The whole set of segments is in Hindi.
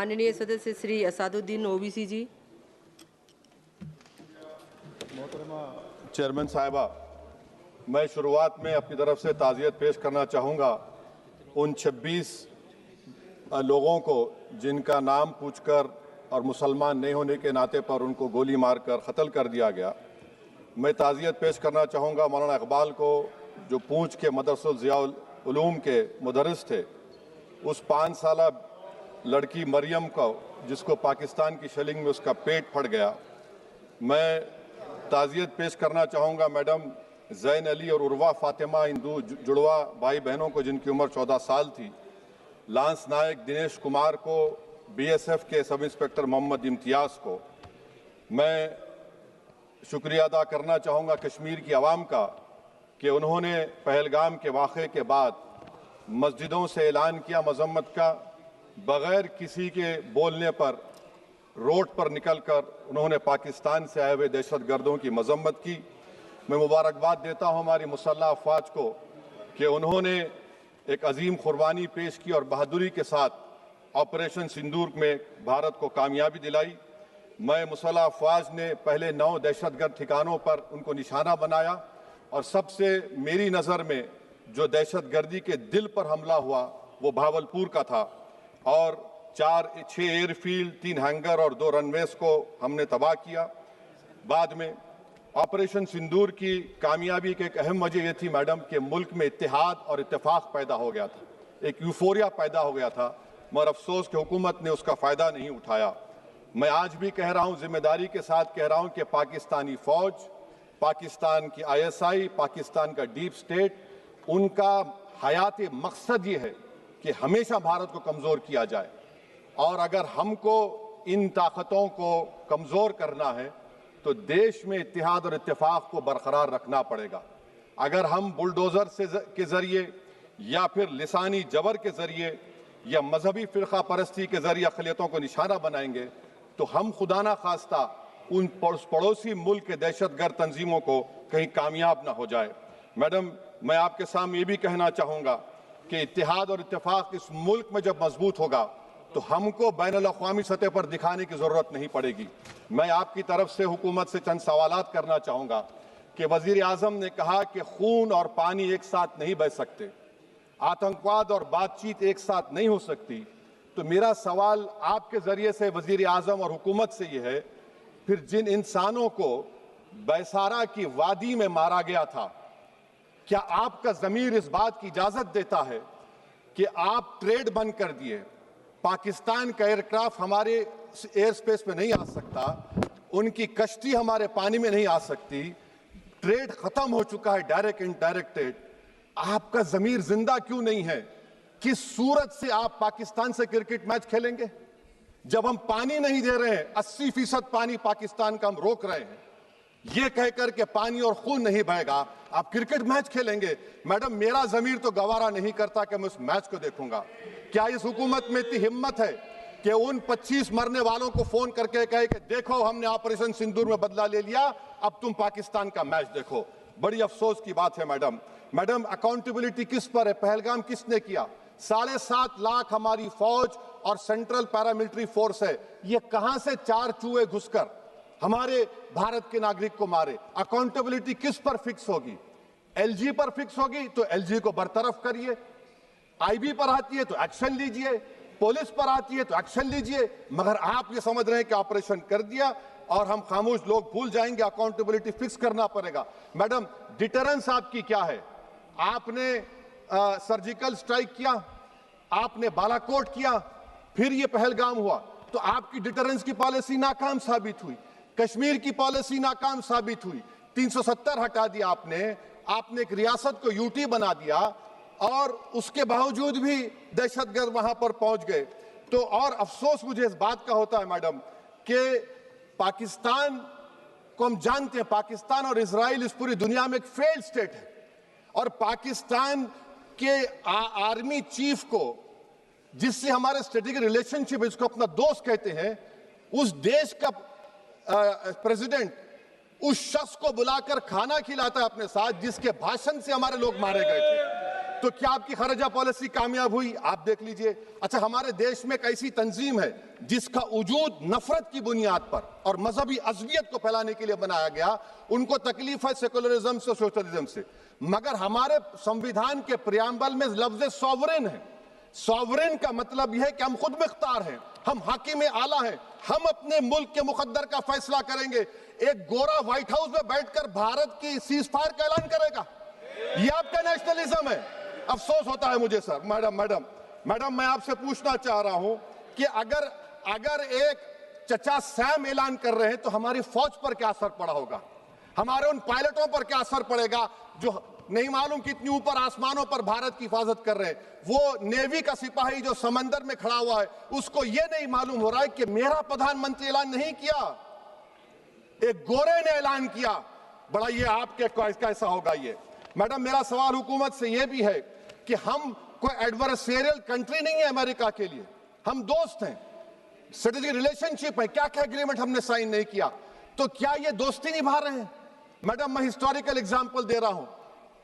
माननीय सदस्य श्री असादुद्दीन ओवैसी जी। मोहतरमा चेयरमैन साहिबा, मैं शुरुआत में अपनी तरफ से ताज़ियत पेश करना चाहूँगा उन 26 लोगों को जिनका नाम पूछकर और मुसलमान नहीं होने के नाते पर उनको गोली मारकर कत्ल कर दिया गया। मैं ताज़ियत पेश करना चाहूँगा मौलाना इकबाल को, जो पूंछ के मदरसुल ज़ियाउल उलूम के मुदर्रिस थे। उस 5 साला लड़की मरियम को, जिसको पाकिस्तान की शेलिंग में उसका पेट फट गया। मैं ताज़ियत पेश करना चाहूँगा मैडम ज़ैन अली और उर्वा फातिमा, इन दो जुड़वा भाई बहनों को जिनकी उम्र 14 साल थी। लांस नायक दिनेश कुमार को, बीएसएफ के सब इंस्पेक्टर मोहम्मद इम्तियाज़ को। मैं शुक्रिया अदा करना चाहूँगा कश्मीर की आवाम का कि उन्होंने पहलगाम के वाक़े के बाद मस्जिदों से ऐलान किया मजम्मत का, बग़ैर किसी के बोलने पर रोड पर निकलकर उन्होंने पाकिस्तान से आए हुए दहशतगर्दों की मजम्मत की। मैं मुबारकबाद देता हूँ हमारी मुसल्लह अफवाज को कि उन्होंने एक अजीम कुर्बानी पेश की और बहादुरी के साथ ऑपरेशन सिंदूर में भारत को कामयाबी दिलाई। मैं मुसल्लह अफवाज ने पहले 9 दहशतगर्द ठिकानों पर उनको निशाना बनाया और सबसे मेरी नज़र में जो दहशतगर्दी के दिल पर हमला हुआ वो भावलपुर का था और 6 एयरफील्ड, 3 हैंगर और 2 रनवेज को हमने तबाह किया। बाद में ऑपरेशन सिंदूर की कामयाबी की एक अहम वजह यह थी मैडम कि मुल्क में इत्तेहाद और इत्तेफाक पैदा हो गया था, एक यूफोरिया पैदा हो गया था, मगर अफसोस कि हुकूमत ने उसका फ़ायदा नहीं उठाया। मैं आज भी कह रहा हूँ, जिम्मेदारी के साथ कह रहा हूँ कि पाकिस्तानी फ़ौज, पाकिस्तान की ISI, पाकिस्तान का डीप स्टेट, उनका हयाती मकसद ये है कि हमेशा भारत को कमज़ोर किया जाए और अगर हमको इन ताकतों को कमज़ोर करना है तो देश में इत्तेहाद और इत्तेफाक को बरकरार रखना पड़ेगा। अगर हम बुलडोज़र के ज़रिए या फिर लिसानी जबर के ज़रिए या मजहबी फ़िरका परस्ती के ज़रिए अक़लियतों को निशाना बनाएंगे तो हम खुदा ना खास्ता उन पड़ोसी मुल्क के दहशतगर्द तंजीमों को कहीं कामयाब ना हो जाए। मैडम, मैं आपके सामने ये भी कहना चाहूँगा कि इत्तेहाद और इत्तेफाक इस मुल्क में जब मजबूत होगा तो हमको बैनुल-अक़वामी सतह पर दिखाने की ज़रूरत नहीं पड़ेगी। मैं आपकी तरफ से हुकूमत से चंद सवालात करना चाहूँगा कि वज़ीर आज़म ने कहा कि खून और पानी एक साथ नहीं बह सकते, आतंकवाद और बातचीत एक साथ नहीं हो सकती। तो मेरा सवाल आपके ज़रिए से वज़ीर आज़म और हुकूमत से ये है, फिर जिन इंसानों को बैसारा की वादी में मारा गया था, क्या आपका ज़मीर इस बात की इजाज़त देता है कि आप ट्रेड बंद कर दिए, पाकिस्तान का एयरक्राफ्ट हमारे एयर स्पेस में नहीं आ सकता, उनकी कश्ती हमारे पानी में नहीं आ सकती, ट्रेड खत्म हो चुका है डायरेक्ट इनडायरेक्टेड, आपका ज़मीर जिंदा क्यों नहीं है? किस सूरत से आप पाकिस्तान से क्रिकेट मैच खेलेंगे जब हम पानी नहीं दे रहे हैं? 80% पानी पाकिस्तान का हम रोक रहे हैं, ये कहकर के पानी और खून नहीं बहेगा, आप क्रिकेट मैच खेलेंगे? मैडम, मेरा ज़मीर तो गवारा नहीं करता कि मैं उस मैच को देखूंगा। क्या इस हुकूमत में इतनी हिम्मत है कि उन 25 मरने वालों को फोन करके कहे कि देखो हमने ऑपरेशन सिंदूर में बदला ले लिया, अब तुम पाकिस्तान का मैच देखो? बड़ी अफसोस की बात है मैडम। मैडम, अकाउंटेबिलिटी किस पर है? पहलगाम किसने किया? 7.5 लाख हमारी फौज और सेंट्रल पैरामिलिट्री फोर्स है, ये कहां से 4 चूहे घुसकर हमारे भारत के नागरिक को मारे? अकाउंटेबिलिटी किस पर फिक्स होगी? LG पर फिक्स होगी तो LG को बरतरफ करिए, IB पर आती है तो एक्शन लीजिए, पुलिस पर आती है तो एक्शन लीजिए, मगर आप ये समझ रहे हैं कि ऑपरेशन कर दिया और हम खामोश लोग भूल जाएंगे। अकाउंटेबिलिटी फिक्स करना पड़ेगा। मैडम, डिटरेंस आपकी क्या है? आपने सर्जिकल स्ट्राइक किया, आपने बालाकोट किया, फिर ये पहलगाम हुआ, तो आपकी डिटरेंस की पॉलिसी नाकाम साबित हुई, कश्मीर की पॉलिसी नाकाम साबित हुई, 370 हटा दिया आपने एक रियासत को यूटी बना दिया और उसके बावजूद भी दहशतगर्द वहां पर पहुंच गए। तो और अफसोस मुझे इस बात का होता है मैडम कि पाकिस्तान को हम जानते हैं, पाकिस्तान और इजराइल इस पूरी दुनिया में एक फेल्ड स्टेट है और पाकिस्तान के आर्मी चीफ को, जिससे हमारे स्ट्रेटेजिक रिलेशनशिप है, जिसको अपना दोस्त कहते हैं, उस देश का प्रेसिडेंट उस शख्स को बुलाकर खाना खिलाता है अपने साथ जिसके भाषण से हमारे लोग मारे गए थे। तो क्या आपकी खारजा पॉलिसी कामयाब हुई? आप देख लीजिए। अच्छा, हमारे देश में एक ऐसी तंजीम है जिसका वजूद नफरत की बुनियाद पर और मजहबी अज़वियत को फैलाने के लिए बनाया गया। उनको तकलीफ है सेकुलरिज्म से, सोशलिज्म से, मगर हमारे संविधान के प्रियम्बल में लफ्ज सॉवरेन है। सॉवरेन का मतलब यह है कि हम खुद मुख्तार हैं, हम हाकिम आला हैं, हम अपने मुल्क के मुकद्दर का फैसला करेंगे। एक गोरा व्हाइट हाउस में बैठकर भारत की सीज फायर का ऐलान करेगा? ये आपका नेशनलिज्म है? अफसोस होता है मुझे सर। मैडम मैं आपसे पूछना चाह रहा हूं कि अगर एक चचा सैम ऐलान कर रहे हैं तो हमारी फौज पर क्या असर पड़ा होगा? हमारे उन पायलटों पर क्या असर पड़ेगा जो नहीं मालूम कितनी ऊपर आसमानों पर भारत की हिफाजत कर रहे हैं? वो नेवी का सिपाही जो समंदर में खड़ा हुआ है, उसको ये नहीं मालूम हो रहा है कि मेरा प्रधानमंत्री ऐलान नहीं किया, एक गोरे ने ऐलान किया। बड़ा ये आपके कैसा होगा ये? मैडम, मेरा सवाल हुकूमत से यह भी है कि हम कोई एडवर्सेरियल कंट्री नहीं है अमेरिका के लिए, हम दोस्त हैं, स्ट्रेटेजिक रिलेशनशिप है। क्या क्या एग्रीमेंट हमने साइन नहीं किया, तो क्या ये दोस्ती निभा रहे हैं? मैडम, मैं हिस्टोरिकल एग्जांपल दे रहा हूं।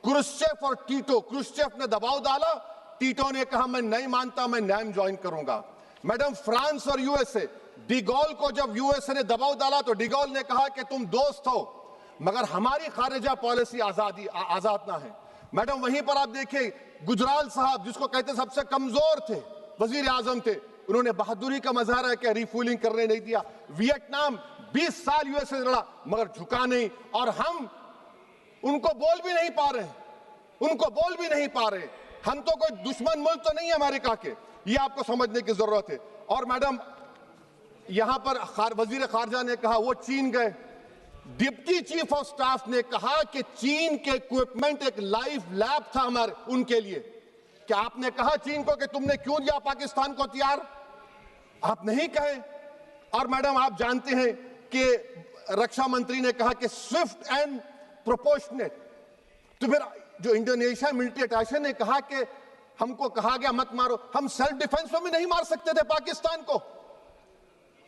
क्रुश्चेव और टीटो, क्रुश्चेव ने दबाव डाला, टीटो ने कहा मैं नहीं मानता, मैं नैम ज्वाइन करूंगा। मैडम, फ्रांस और यूएसए, डिगोल को जब यूएसए ने दबाव डाला तो डिगोल ने कहा कि तुम दोस्त हो मगर हमारी खारिजा पॉलिसी आजाद ना है। मैडम, वहीं पर आप देखिए गुजराल साहब, जिसको कहते सबसे कमजोर थे, वजीर आजम थे, उन्होंने बहादुरी का मजारा किया, रिफूलिंग करने नहीं दिया। वियतनाम 20 साल यूएसए से लड़ा मगर झुका नहीं, और हम उनको बोल भी नहीं पा रहे, हम तो कोई दुश्मन मुल्क तो नहीं है अमेरिका के, ये आपको समझने की जरूरत है। और मैडम, यहां पर वजीर खारजा ने कहा वो चीन गए, डिप्टी चीफ ऑफ स्टाफ ने कहा कि चीन के इक्विपमेंट एक लाइव लैब था हमारे उनके लिए। क्या आपने कहा चीन को कि तुमने क्यों दिया पाकिस्तान को हथियार? आप नहीं कहे। और मैडम, आप जानते हैं कि रक्षा मंत्री ने कहा कि स्विफ्ट एंड प्रोपोर्शनेट, तो फिर जो इंडोनेशिया मिलिट्री अटैचे ने कहा कि हमको कहा गया मत मारो, हम सेल्फ डिफेंस में भी नहीं मार सकते थे पाकिस्तान को।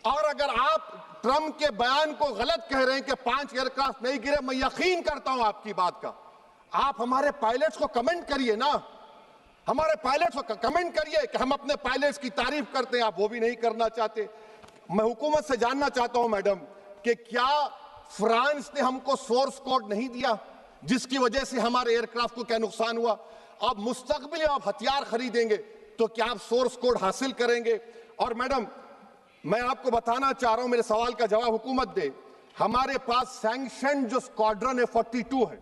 और अगर आप ट्रंप के बयान को गलत कह रहे हैं कि 5 एयरक्राफ्ट नहीं गिरे, मैं यकीन करता हूं आपकी बात का। आप हमारे पायलट्स को कमेंट करिए ना, हमारे पायलट्स को कमेंट करिए कि हम अपने पायलट्स की तारीफ करते हैं, आप वो भी नहीं करना चाहते। मैं हुकूमत से जानना चाहता हूं मैडम कि क्या फ्रांस ने हमको सोर्स कोड नहीं दिया जिसकी वजह से हमारे एयरक्राफ्ट को क्या नुकसान हुआ? अब मुस्तकबिल में आप हथियार खरीदेंगे तो क्या आप सोर्स कोड हासिल करेंगे? और मैडम, मैं आपको बताना चाह रहा हूं, मेरे सवाल का जवाब हुकूमत दे। हमारे पास सैंक्शन जो स्क्वाड्रन है 42 है,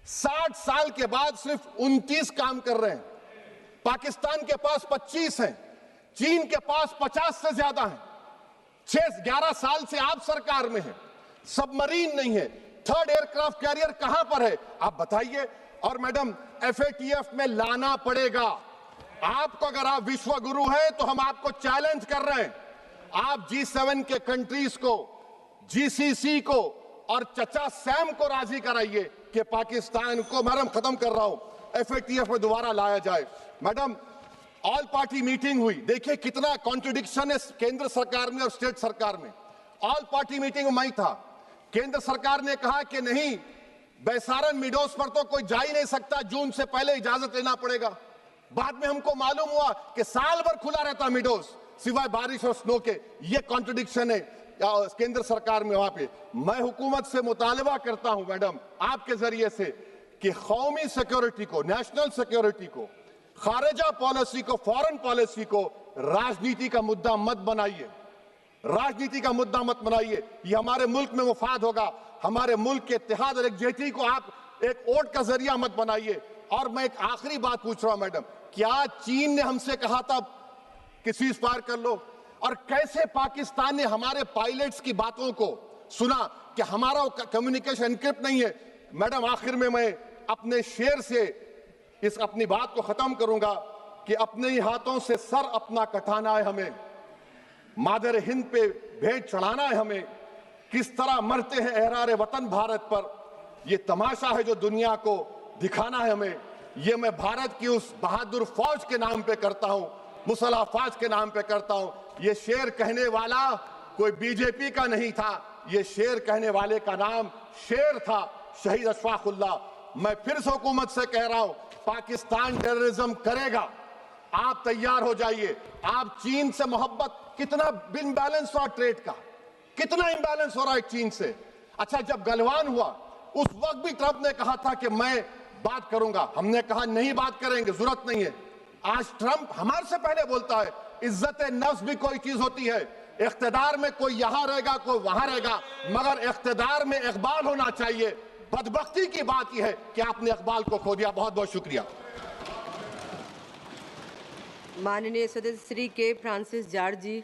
60 साल के बाद सिर्फ 29 काम कर रहे हैं। पाकिस्तान के पास 25 हैं, चीन के पास 50 से ज्यादा हैं। 11 साल से आप सरकार में हैं, सबमरीन नहीं है, थर्ड एयरक्राफ्ट कैरियर कहां पर है आप बताइए। और मैडम, FATF में लाना पड़ेगा आपको। अगर आप विश्व गुरु हैं तो हम आपको चैलेंज कर रहे हैं, आप G7 के कंट्रीज को, GCC को और चचा सैम को राजी कराइए कि पाकिस्तान को, मैडम खत्म कर रहा हूं, FATF में दोबारा लाया जाए। मैडम, ऑल पार्टी मीटिंग हुई, देखिए कितना कॉन्ट्रडिक्शन है केंद्र सरकार में और स्टेट सरकार में। ऑल पार्टी मीटिंग में था, केंद्र सरकार ने कहा कि नहीं, बैसारन मिडोस पर तो कोई जा ही नहीं सकता, जून से पहले इजाजत लेना पड़ेगा। बाद में हमको मालूम हुआ कि साल भर खुला रहता मिडोस सिवाय बारिश और स्नो के। ये कॉन्ट्रडिक्शन है केंद्र सरकार में। वहां पे मैं हुकूमत से मुतालबा करता हूं मैडम आपके जरिए से कि कौमी सिक्योरिटी को, नेशनल सिक्योरिटी को, खारिजा पॉलिसी को, फॉरेन पॉलिसी को राजनीति का मुद्दा मत बनाइए, राजनीति का मुद्दा मत बनाइए। ये हमारे मुल्क में मुफाद होगा, हमारे मुल्क के इत्तेहाद और एकजुटती को आप एक वोट का जरिया मत बनाइए। और मैं एक आखिरी बात पूछ रहा हूं मैडम, क्या चीन ने हमसे कहा था कि सीज फायर कर लो? और कैसे पाकिस्तान ने हमारे पायलट्स की बातों को सुना कि हमारा कम्युनिकेशन एनक्रिप्ट नहीं है? मैडम, आखिर में मैं अपने शेर से इस अपनी बात को खत्म करूंगा कि अपने ही हाथों से सर अपना कटाना है हमें, मादर हिंद पे भेंट चढ़ाना है हमें। किस तरह मरते हैं एहरार वतन भारत पर, यह तमाशा है जो दुनिया को दिखाना है हमें। ये मैं भारत की उस बहादुर फौज के नाम पे करता हूं, मुसल्ह फौज के नाम पे करता हूं। ये शेर कहने वाला कोई बीजेपी का नहीं था, ये शेर कहने वाले का नाम शेर था, शहीद अशफाकुल्लाह। मैं फिर से हुकूमत से कह रहा हूं, पाकिस्तान टेररिज्म करेगा, आप तैयार हो जाइए। आप चीन से मोहब्बत, कितना इम्बैलेंस हुआ ट्रेड का, कितना इम्बैलेंस हो रहा है चीन से। अच्छा, जब गलवान हुआ उस वक्त भी ट्रंप ने कहा था कि मैं बात करूंगा, हमने कहा नहीं बात करेंगे, जरूरत नहीं है। आज ट्रंप हमारे से पहले बोलता है इज्जत नफ्स भी कोई चीज होती है। इख्तिदार में कोई यहां रहेगा, कोई वहां रहेगा, मगर इख्तिदार में इकबाल होना चाहिए। बदबख्ती की बात यह है कि आपने इकबाल को खो दिया। बहुत बहुत शुक्रिया। माननीय सदस्य श्री के फ्रांसिस जॉर्ज जी।